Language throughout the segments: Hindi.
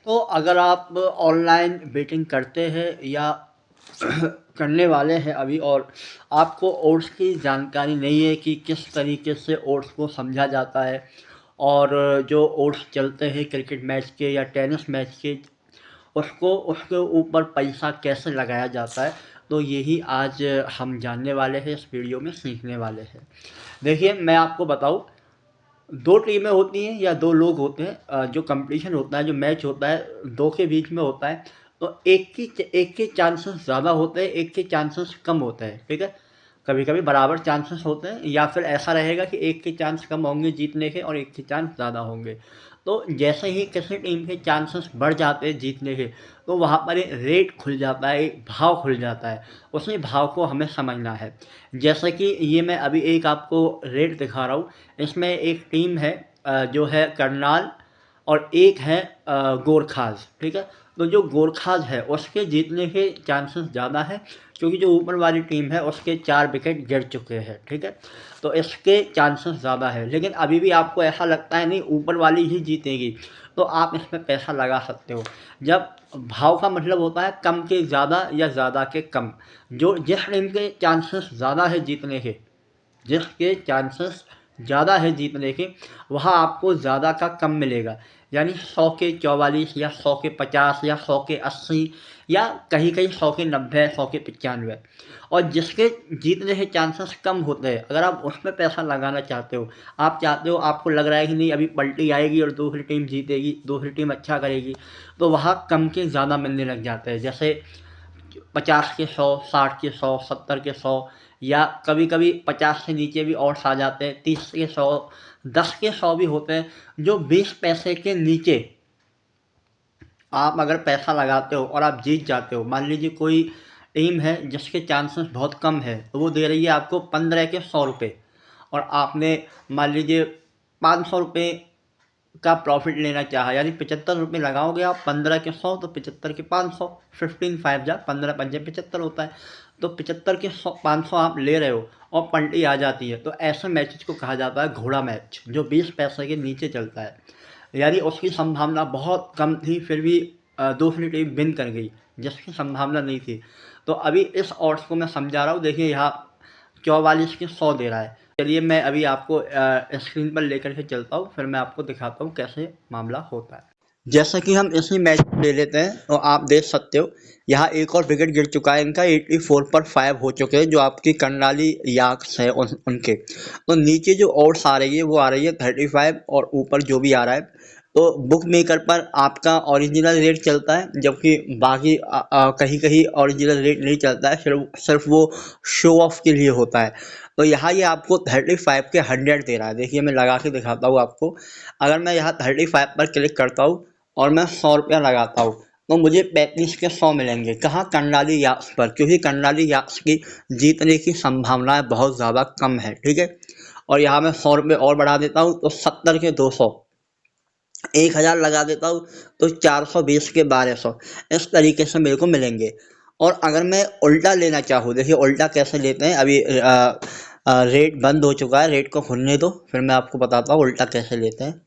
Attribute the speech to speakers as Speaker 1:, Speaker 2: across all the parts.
Speaker 1: तो अगर आप ऑनलाइन बेटिंग करते हैं या करने वाले हैं अभी, और आपको ओट्स की जानकारी नहीं है कि किस तरीके से ओट्स को समझा जाता है, और जो ओट्स चलते हैं क्रिकेट मैच के या टेनिस मैच के, उसको उसके ऊपर पैसा कैसे लगाया जाता है, तो यही आज हम जानने वाले हैं, इस वीडियो में सीखने वाले हैं। देखिए, मैं आपको बताऊं, दो टीमें होती हैं या दो लोग होते हैं, जो कंपटीशन होता है, जो मैच होता है, दो के बीच में होता है। तो एक के चांसेस ज़्यादा होते हैं, एक के चांसेस कम होते हैं, ठीक है। कभी कभी बराबर चांसेस होते हैं, या फिर ऐसा रहेगा कि एक के चांस कम होंगे जीतने के और एक के चांस ज़्यादा होंगे। तो जैसे ही किसी टीम के चांसेस बढ़ जाते हैं जीतने के, तो वहाँ पर एक रेट खुल जाता है, एक भाव खुल जाता है। उसी भाव को हमें समझना है। जैसे कि ये मैं अभी एक आपको रेट दिखा रहा हूँ। इसमें एक टीम है, जो है करनाल, और एक है गोरखाज, ठीक है। तो जो गोरखाज है उसके जीतने के चांसेस ज़्यादा है, क्योंकि जो ऊपर वाली टीम है उसके 4 विकेट गिर चुके हैं, ठीक है। तो इसके चांसेस ज़्यादा है, लेकिन अभी भी आपको ऐसा लगता है नहीं ऊपर वाली ही जीतेगी, तो आप इसमें पैसा लगा सकते हो। जब भाव का मतलब होता है कम के ज़्यादा या ज़्यादा के कम। जो जिस टीम के चांसेस ज़्यादा है जीतने के, जिसके चांसेस ज़्यादा है जीतने के, वहाँ आपको ज़्यादा का कम मिलेगा। यानी 100 के 44 या 100 के 50 या 100 के 80, या कहीं कहीं 100 के 90, 100 के 95। और जिसके जीतने के चांसेस कम होते हैं, अगर आप उसमें पैसा लगाना चाहते हो, आप चाहते हो, आपको लग रहा है कि नहीं अभी पलटी आएगी और दूसरी टीम जीतेगी, दूसरी टीम अच्छा करेगी, तो वहाँ कम के ज़्यादा मिलने लग जाते हैं। जैसे 50 के 100, 60 के 100, 70 के 100, या कभी कभी 50 से नीचे भी ऑड्स आ जाते हैं, 30 के 100, 10 के 100 भी होते हैं। जो 20 पैसे के नीचे आप अगर पैसा लगाते हो और आप जीत जाते हो, मान लीजिए कोई टीम है जिसके चांसेस बहुत कम है, तो वो दे रही है आपको 15 के 100 रुपये, और आपने मान लीजिए 500 रुपये का प्रॉफिट लेना चाहा, यानी 75 रुपये लगाओगे आप, 15 के 100 तो 75 के 500, 15 5 जा 15 पंजे 75 होता है। तो 75 के 100 500 आप ले रहे हो और पलटी आ जाती है, तो ऐसे मैचेस को कहा जाता है घोड़ा मैच, जो 20 पैसे के नीचे चलता है। यानी उसकी संभावना बहुत कम थी, फिर भी दूसरी टीम विन कर गई, जिसकी संभावना नहीं थी। तो अभी इस ऑड्स को मैं समझा रहा हूँ। देखिए, यहाँ 44 के 100 दे रहा है। चलिए, मैं अभी आपको स्क्रीन पर लेकर के चलता हूँ, फिर मैं आपको दिखाता हूँ कैसे मामला होता है। जैसा कि हम इसी मैच में ले लेते हैं, और आप देख सकते हो यहाँ एक और विकेट गिर चुका है इनका, 84 पर 5 हो चुके हैं, जो आपकी कर्नाली याक्स है उनके। तो नीचे जो ओड्स आ रही है वो आ रही है 35, और ऊपर जो भी आ रहा है, तो बुक मेकर पर आपका ओरिजिनल रेट चलता है, जबकि बाकी कहीं कहीं ओरिजिनल रेट नहीं चलता है, सिर्फ सिर्फ वो शो ऑफ के लिए होता है। तो यहाँ ये आपको 35 के 100 दे रहा है। देखिए, मैं लगा के दिखाता हूँ आपको। अगर मैं यहाँ 35 पर क्लिक करता हूँ और मैं 100 रुपया लगाता हूँ, तो मुझे 35 के 100 मिलेंगे। कहाँ? कर्नाली याक्स पर, क्योंकि कर्नाली याक्स की जीतने की संभावनाएं बहुत ज़्यादा कम है, ठीक है। और यहाँ मैं 100 रुपये और बढ़ा देता हूँ, तो 70 के 200, 1000 लगा देता हूँ, तो 420 के 1200, इस तरीके से मेरे को मिलेंगे। और अगर मैं उल्टा लेना चाहूँ, देखिए उल्टा कैसे लेते हैं। अभी रेट बंद हो चुका है, रेट को खुलने दो, फिर मैं आपको बताता हूँ उल्टा कैसे लेते हैं।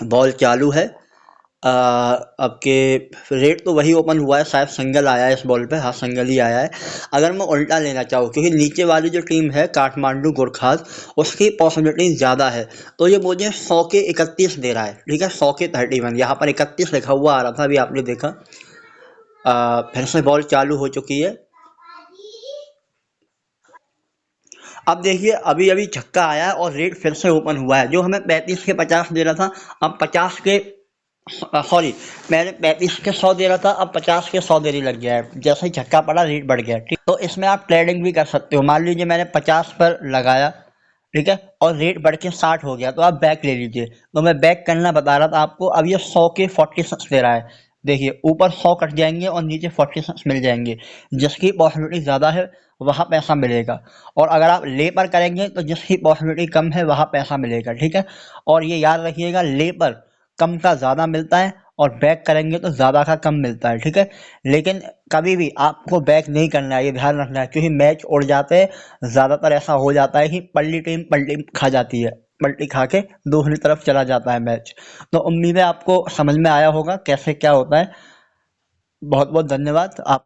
Speaker 1: बॉल चालू है, आपके रेट तो वही ओपन हुआ है, शायद सिंगल आया है इस बॉल पे, हाँ सिंगल ही आया है। अगर मैं उल्टा लेना चाहूँ, क्योंकि नीचे वाली जो टीम है काठमांडू गोरखाज, उसकी पॉसिबिलिटी ज़्यादा है, तो ये मुझे 100 के 31 दे रहा है, ठीक है। 100 के 31, यहाँ पर 31 लिखा हुआ आ रहा था, अभी आपने देखा। फिर से बॉल चालू हो चुकी है। अब देखिए, अभी अभी छक्का आया है और रेट फिर से ओपन हुआ है। जो हमें 35 के 50 दे रहा था, अब 50 के सॉरी, मैंने 35 के 100 दे रहा था, अब 50 के 100 देने लग गया है। जैसे ही झटका पड़ा रेट बढ़ गया, ठीक। तो इसमें आप ट्रेडिंग भी कर सकते हो। मान लीजिए मैंने 50 पर लगाया, ठीक है, और रेट बढ़ के 60 हो गया, तो आप बैक ले लीजिए। तो मैं बैक करना बता रहा था आपको। अब ये 100 के 46 दे रहा है। देखिए, ऊपर 100 कट जाएंगे और नीचे 46 मिल जाएंगे। जिसकी पॉसिबिलिटी ज़्यादा है वहाँ पैसा मिलेगा, और अगर आप ले पर करेंगे तो जिसकी पॉसिबिलिटी कम है वहाँ पैसा मिलेगा, ठीक है। और ये याद रखिएगा, ले पर कम का ज़्यादा मिलता है और बैक करेंगे तो ज़्यादा का कम मिलता है, ठीक है। लेकिन कभी भी आपको बैक नहीं करना है, ये ध्यान रखना है, क्योंकि मैच उड़ जाते हैं। ज़्यादातर ऐसा हो जाता है कि पल्ली टीम खा जाती है। पलटी खा के दूसरी तरफ चला जाता है मैच। तो उम्मीद है आपको समझ में आया होगा कैसे क्या होता है। बहुत बहुत धन्यवाद आप